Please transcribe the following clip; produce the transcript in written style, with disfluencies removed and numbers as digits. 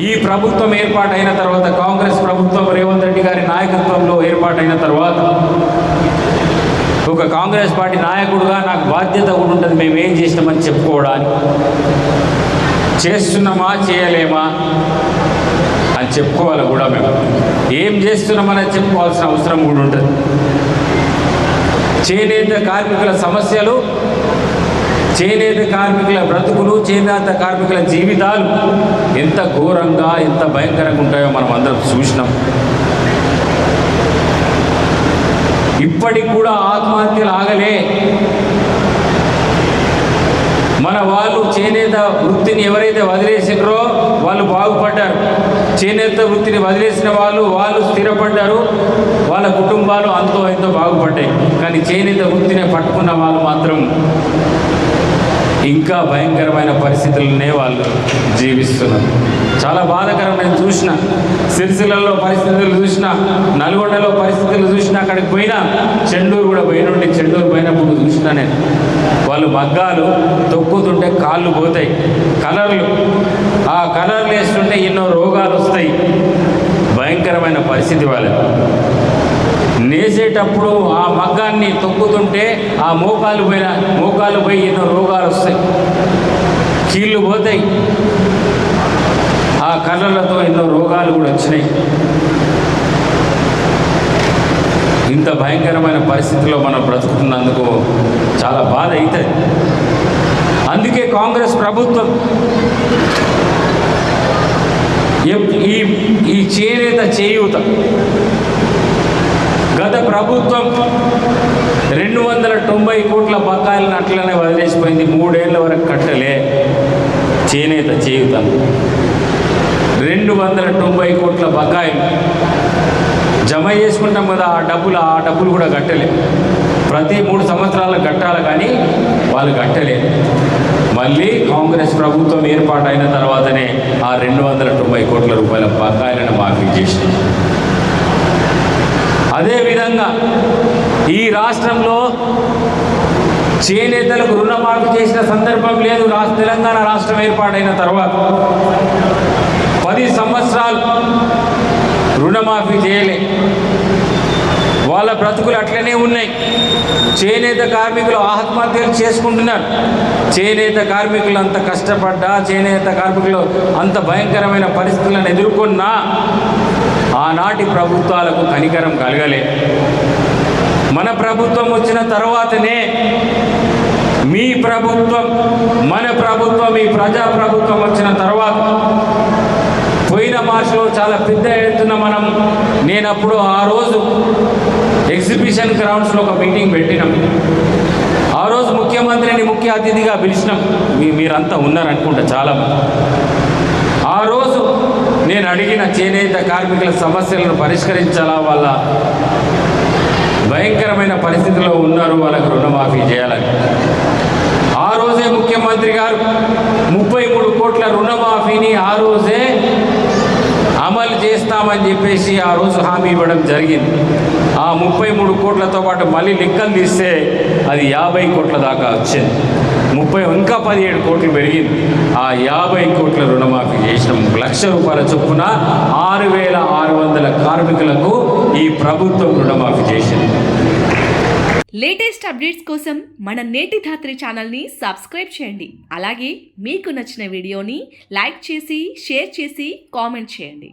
ఈ ప్రభుత్వం ఏర్పాటైన తర్వాత, కాంగ్రెస్ ప్రభుత్వం రేవంత్ రెడ్డి గారి నాయకత్వంలో ఏర్పాటైన తర్వాత, ఒక కాంగ్రెస్ పార్టీ నాయకుడుగా నాకు బాధ్యత కూడా ఉంటుంది, మేము ఏం చేసినామని చెప్పుకోవడానికి. చేస్తున్నామా చేయలేమా అని చెప్పుకోవాలి కూడా. మేము ఏం చేస్తున్నామని చెప్పుకోవాల్సిన అవసరం కూడా ఉంటుంది. చేనేత కార్మికుల సమస్యలు, చేనేత కార్మికుల బ్రతుకులు, చేనేత కార్మికుల జీవితాలు ఎంత ఘోరంగా, ఎంత భయంకరంగా ఉంటాయో మనం అందరం చూసినాం. ఇప్పటికి కూడా ఆత్మహత్యలు ఆగలే. మన వాళ్ళు చేనేత వృత్తిని ఎవరైతే వదిలేసినారో వాళ్ళు బాగుపడ్డారు. చేనేత వృత్తిని వదిలేసిన వాళ్ళు స్థిరపడ్డారు. వాళ్ళ కుటుంబాలు అంతో ఎంతో బాగుపడ్డాయి. కానీ చేనేత వృత్తిని పట్టుకున్న వాళ్ళు మాత్రం ఇంకా భయంకరమైన పరిస్థితులనే వాళ్ళు జీవిస్తున్నారు. చాలా బాధాకరం. నేను చూసిన సిరిసిల్లలో పరిస్థితులు చూసిన, నల్గొండలో పరిస్థితులు చూసిన, అక్కడికి పోయినా, చెండూరు కూడా పోయినండి. చెండూరు పోయినప్పుడు చూసిన నేను వాళ్ళు మగ్గాలు తొక్కుతుంటే కాళ్ళు పోతాయి, కలర్లు, ఆ కలర్లు వేస్తుంటే ఎన్నో రోగాలు వస్తాయి. భయంకరమైన పరిస్థితి వాళ్ళది. నేసేటప్పుడు ఆ మగ్గాన్ని తొక్కుతుంటే ఆ మోకాలు పోయి ఎన్నో రోగాలు వస్తాయి, కీళ్ళు పోతాయి. ఆ కళ్ళలతో ఎన్నో రోగాలు కూడా వచ్చినాయి. ఇంత భయంకరమైన పరిస్థితిలో మనం బ్రతుకుతున్నందుకు చాలా బాధ అవుతుంది. అందుకే కాంగ్రెస్ ప్రభుత్వం ఈ చేనేత చేయూత, గత ప్రభుత్వం 290 కోట్ల బకాయిలను అట్లనే వదిలేసిపోయింది. 3 ఏళ్ల వరకు కట్టలే చేనేత చేయూతను. 290 కోట్ల బకాయిలు జమ చేసుకుంటాం కదా, ఆ డబ్బులు కూడా కట్టలేదు. ప్రతి 3 సంవత్సరాలకు కట్టాలి, కానీ వాళ్ళు కట్టలేదు. మళ్ళీ కాంగ్రెస్ ప్రభుత్వం ఏర్పాటైన తర్వాతనే ఆ 290 కోట్ల రూపాయల బకాయిలను మాఫీ చేసింది. అదేవిధంగా ఈ రాష్ట్రంలో చేనేతలకు రుణమాఫీ చేసిన సందర్భం లేదు. తెలంగాణ రాష్ట్రం ఏర్పాటైన తర్వాత 10 సంవత్సరాలు రుణమాఫీ చేయలే. వాళ్ళ బ్రతుకులు అట్లనే ఉన్నాయి. చేనేత కార్మికులు ఆత్మహత్యలు చేసుకుంటున్నారు. చేనేత కార్మికులు అంత కష్టపడ్డా, చేనేత కార్మికులు అంత భయంకరమైన పరిస్థితులను ఎదుర్కొన్నా ఆనాటి ప్రభుత్వాలకు కనికరం కలగలే. మన ప్రభుత్వం వచ్చిన తర్వాతనే మీ ప్రభుత్వం, మన ప్రభుత్వం, ఈ ప్రజాప్రభుత్వం వచ్చిన తర్వాత పోయిన మార్చిలో చాలా పెద్ద ఎత్తున నేనప్పుడు ఆ రోజు ఎగ్జిబిషన్ గ్రౌండ్స్లో ఒక మీటింగ్ పెట్టినాం. ఆ రోజు ముఖ్యమంత్రిని ముఖ్య అతిథిగా పిలిచినాం. మీరంతా ఉన్నారనుకుంటా చాలామంది. ఆ రోజు నేను అడిగిన చేనేత కార్మికుల సమస్యలను పరిష్కరించాలా, వాళ్ళ భయంకరమైన పరిస్థితిలో ఉన్నారు, వాళ్ళకు రుణమాఫీ చేయాలని. ఆ రోజే ముఖ్యమంత్రి గారు 33 కోట్ల రుణమాఫీని ఆ రోజే అమలు చేస్తామని చెప్పేసి ఆ రోజు హామీ ఇవ్వడం జరిగింది. ఆ 33 కోట్లతో పాటు మళ్ళీ లెక్కలు తీస్తే అది 50 కోట్ల దాకా వచ్చింది. ఇంకా 17 కోట్లు పెరిగింది. ఆ 50 కోట్ల రుణమాఫీ చేసినాం. ₹1,00,000 చొప్పున 6,600 కార్మికులకు ఈ ప్రభుత్వం రుణమాఫీ చేసింది. లేటెస్ట్ అప్డేట్స్ కోసం మన నేటి ధాత్రి ఛానల్ని సబ్స్క్రైబ్ చేయండి. అలాగే మీకు నచ్చిన వీడియోని లైక్ చేసి, షేర్ చేసి, కామెంట్ చేయండి.